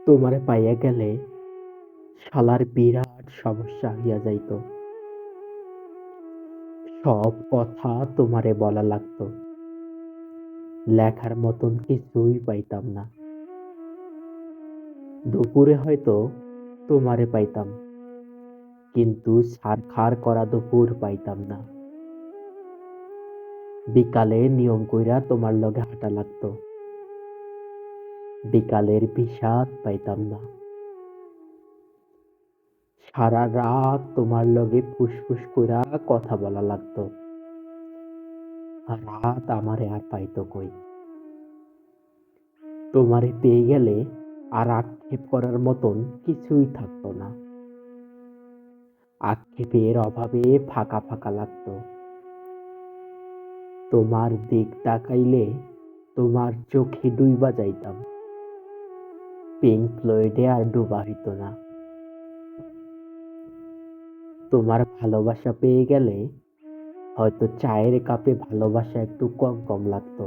তোমারে পাইয়া গেলে শালার বিরাট সমস্যা হইয়া যাইত। সব কথা তোমারে বলা লাগত, লেখার মতন কিছুই পাইতাম না। দুপুরে হয়তো তোমারে পাইতাম, কিন্তু ছারখার করা দুপুর পাইতাম না। বিকালে নিয়ম কইরা তোমার লগে হাঁটা লাগতো, বিকালের বিষাদ পাইতাম না। সারা রাত তোমার লগে ফুসফুস কইরা কথা বলা লাগতো, আর রাত আমারে আর পাইতো কই। তোমারে পেয়ে গেলে আর আক্ষেপ করার মতন কিছুই থাকতো না। আক্ষেপের অভাবে ফাঁকা ফাঁকা লাগতো। তোমার দিক তাকাইলে তোমার চোখে ডুইবা যাইতাম, পিঙ্ক ফ্লয়েডে আর ডুবা হইতো না। তোমার ভালোবাসা পেয়ে গেলে হয়তো চায়ের কাপে ভালোবাসা একটু কম কম লাগতো।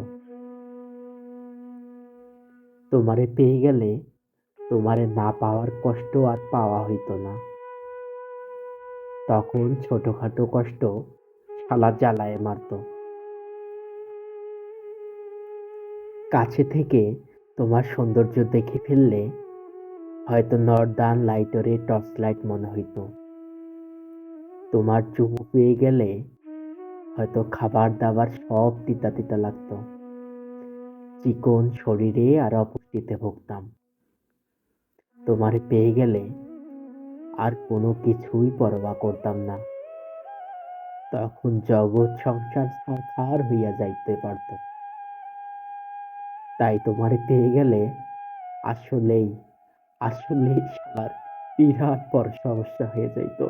তোমারে পেয়ে গেলে তোমারে না পাওয়ার কষ্ট আর পাওয়া হইতো না। তখন ছোটখাটো কষ্ট শালা জ্বালায় মারতো। কাছে থেকে তোমার সৌন্দর্য দেখে ফেললে হয়তো নর্দার্ন লাইটারে টর্চ লাইট মনে হইতো। তোমার চুমু পেয়ে গেলে হয়তো খাবার দাবার সব তিতা তিতা লাগতো। চিকন শরীরে আর অপুষ্টিতে ভুগতাম। তোমারে পেয়ে গেলে আর কোনো কিছুই পরোয়া করতাম না। তখন জগৎ সংসার ছারখার হইয়া যাইতে পারত। তাই তোমারে পেয়ে গেলে আসলেই আসলেই শালার বিরাট বড় সমস্যা হয়ে যাইত।